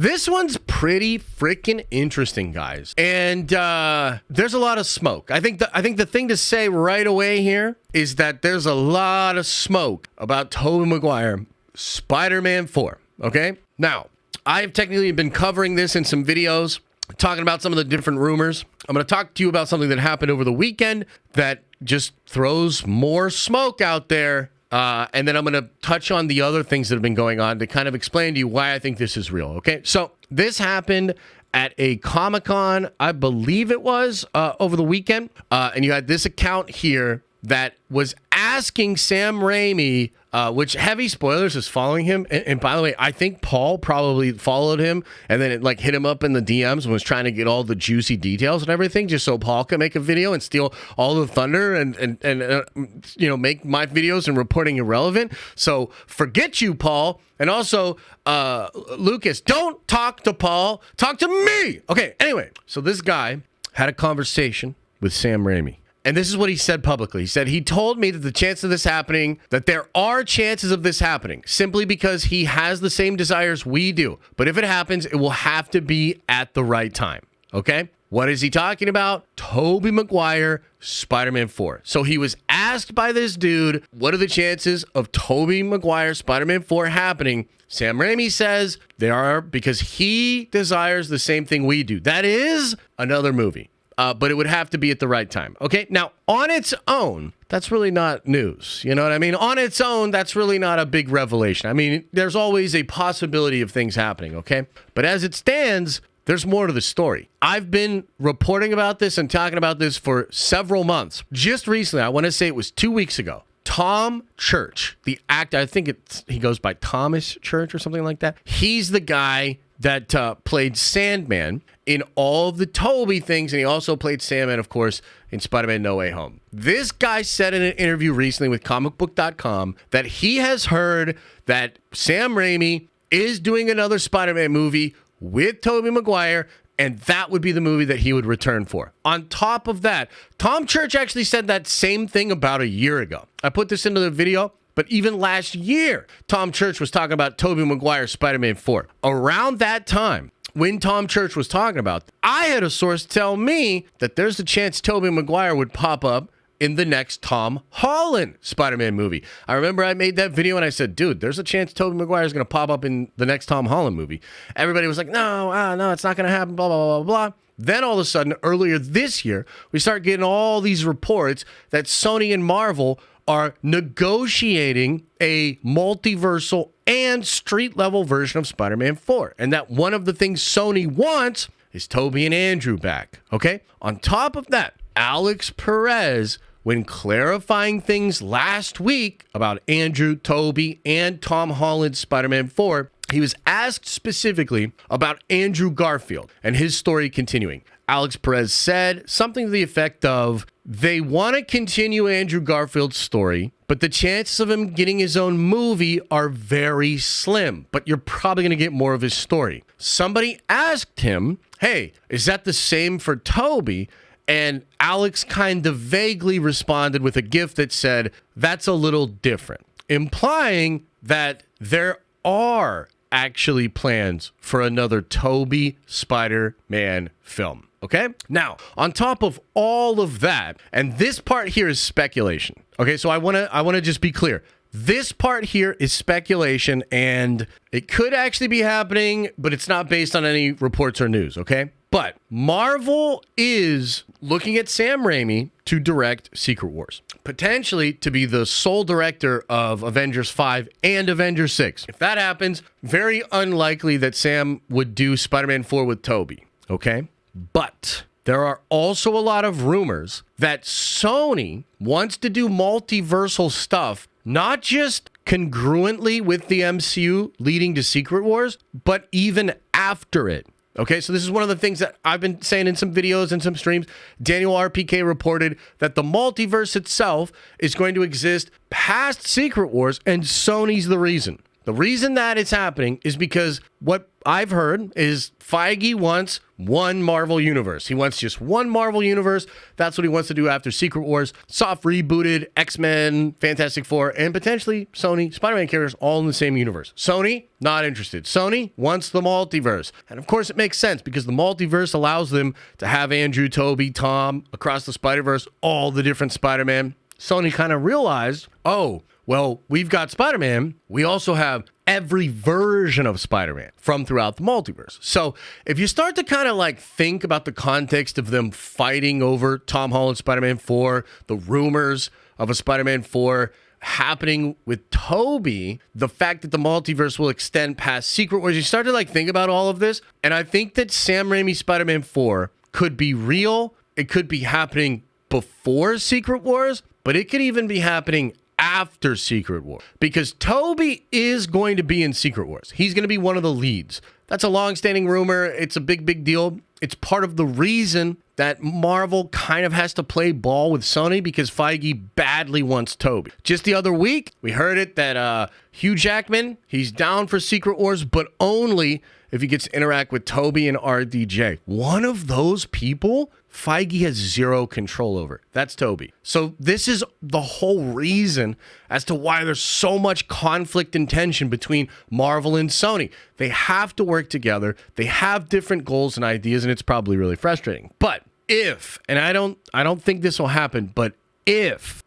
This one's pretty freaking interesting, guys. And there's a lot of smoke. I think the thing to say right away here is that there's a lot of smoke about Tobey Maguire, Spider-Man 4. Okay? Now, I've technically been covering this in some videos, talking about some of the different rumors. I'm going to talk to you about something that happened over the weekend that just throws more smoke out there. And then I'm going to touch on the other things that have been going on to kind of explain to you why I think this is real. Okay, so this happened at a Comic-Con, I believe it was, over the weekend. And you had this account here that was asking Sam Raimi, which heavy spoilers is following him. And by the way, I think Paul probably followed him and then it like hit him up in the DMs and was trying to get all the juicy details and everything just so Paul could make a video and steal all the thunder and you know, make my videos and reporting irrelevant. So forget you, Paul. And also, Lucas, don't talk to Paul. Talk to me. Okay, anyway, so this guy had a conversation with Sam Raimi. And this is what he said publicly. He said, he told me that the chance of this happening, that there are chances of this happening, simply because he has the same desires we do. But if it happens, it will have to be at the right time. Okay? What is he talking about? Tobey Maguire, Spider-Man 4. So he was asked by this dude, what are the chances of Tobey Maguire, Spider-Man 4 happening? Sam Raimi says there are, because he desires the same thing we do. That is another movie. But it would have to be at the right time. Okay. Now, on its own, that's really not news. You know what I mean? On its own, that's really not a big revelation. I mean, there's always a possibility of things happening. Okay. But as it stands, there's more to the story. I've been reporting about this and talking about this for several months. Just recently, I want to say it was 2 weeks ago. Tom Church, the actor, I think he goes by Thomas Church or something like that. He's the guy that played Sandman in all of the Tobey things, and he also played Sandman, of course, in Spider-Man No Way Home. This guy said in an interview recently with comicbook.com that he has heard that Sam Raimi is doing another Spider-Man movie with Tobey Maguire, and that would be the movie that he would return for. On top of that, Tom Church actually said that same thing about a year ago. I put this into the video. But even last year, Tom Church was talking about Tobey Maguire, Spider-Man 4. Around that time, when Tom Church was talking about, I had a source tell me that there's a chance Tobey Maguire would pop up in the next Tom Holland Spider-Man movie. I remember I made that video and I said, dude, there's a chance Tobey Maguire is going to pop up in the next Tom Holland movie. Everybody was like, no, it's not going to happen, blah, blah, blah, blah. Then all of a sudden, earlier this year, we start getting all these reports that Sony and Marvel are negotiating a multiversal and street-level version of Spider-Man 4. And that one of the things Sony wants is Tobey and Andrew back, okay? On top of that, Alex Perez, when clarifying things last week about Andrew, Tobey, and Tom Holland's Spider-Man 4, he was asked specifically about Andrew Garfield and his story continuing. Alex Perez said something to the effect of, they want to continue Andrew Garfield's story, but the chances of him getting his own movie are very slim, but you're probably going to get more of his story. Somebody asked him, hey, is that the same for Tobey? And Alex kind of vaguely responded with a gif that said, that's a little different, implying that there are actually plans for another Tobey Spider-Man film. Okay? Now, on top of all of that, and this part here is speculation. Okay, so I want to just be clear. This part here is speculation, and it could actually be happening, but it's not based on any reports or news, okay? But Marvel is looking at Sam Raimi to direct Secret Wars, potentially to be the sole director of Avengers 5 and Avengers 6. If that happens, very unlikely that Sam would do Spider-Man 4 with Tobey, okay? But there are also a lot of rumors that Sony wants to do multiversal stuff, not just congruently with the MCU leading to Secret Wars, but even after it. Okay, so this is one of the things that I've been saying in some videos and some streams. Daniel RPK reported that the multiverse itself is going to exist past Secret Wars, and Sony's the reason. The reason that it's happening is because what I've heard is Feige wants one Marvel universe. He wants just one Marvel universe. That's what he wants to do after Secret Wars. Soft rebooted X-Men, Fantastic Four, and potentially Sony Spider-Man characters all in the same universe. Sony, not interested. Sony wants the multiverse. And of course it makes sense because the multiverse allows them to have Andrew, Tobey, Tom, across the Spider-Verse, all the different Spider-Man. Sony kind of realized, oh, well, we've got Spider-Man. We also have every version of Spider-Man from throughout the multiverse. So if you start to kind of like think about the context of them fighting over Tom Holland's Spider-Man 4, the rumors of a Spider-Man 4 happening with Tobey, the fact that the multiverse will extend past Secret Wars, you start to like think about all of this. And I think that Sam Raimi's Spider-Man 4 could be real. It could be happening before Secret Wars, but it could even be happening after Secret War, because Tobey is going to be in Secret Wars. He's going to be one of the leads. That's a long-standing rumor. It's a big deal. It's part of the reason that Marvel kind of has to play ball with Sony, because Feige badly wants Tobey. Just the other week, we heard it that Hugh Jackman, he's down for Secret Wars, but only if he gets to interact with Tobey and RDJ. One of those people Feige has zero control over. That's Tobey. So this is the whole reason as to why there's so much conflict and tension between Marvel and Sony. They have to work together. They have different goals and ideas, and it's probably really frustrating. But if, and I don't think this will happen, but if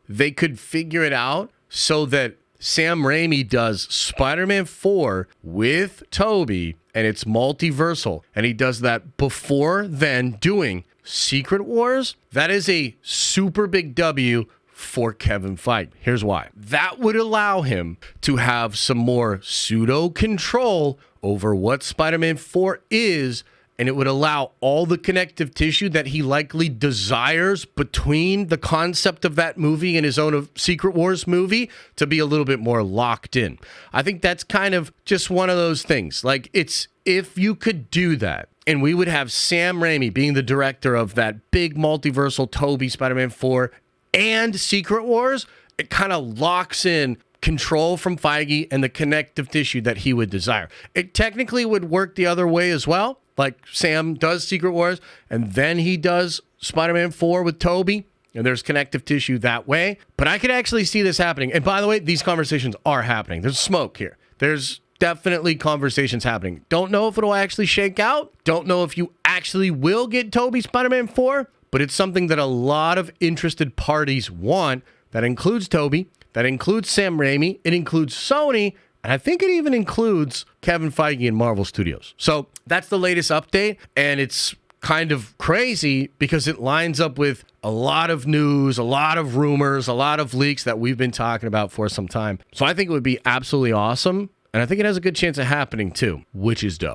they could figure it out so that Sam Raimi does Spider-Man 4 with Tobey, and it's multiversal, and he does that before then doing Secret Wars, that is a super big W for Kevin Feige. Here's why. That would allow him to have some more pseudo control over what Spider-Man 4 is, and it would allow all the connective tissue that he likely desires between the concept of that movie and his own Secret Wars movie to be a little bit more locked in. I think that's kind of just one of those things. Like, it's, if you could do that, and we would have Sam Raimi being the director of that big multiversal Tobey Spider-Man 4 and Secret Wars, it kind of locks in control from Feige and the connective tissue that he would desire. It technically would work the other way as well. Like Sam does Secret Wars, and then he does Spider-Man 4 with Tobey, and there's connective tissue that way. But I could actually see this happening. And by the way, these conversations are happening. There's smoke here. There's definitely conversations happening. Don't know if it'll actually shake out. Don't know if you actually will get Tobey Spider-Man 4, but it's something that a lot of interested parties want. That includes Tobey. That includes Sam Raimi. It includes Sony. And I think it even includes Kevin Feige and Marvel Studios. So that's the latest update. And it's kind of crazy because it lines up with a lot of news, a lot of rumors, a lot of leaks that we've been talking about for some time. So I think it would be absolutely awesome. And I think it has a good chance of happening too, which is dope.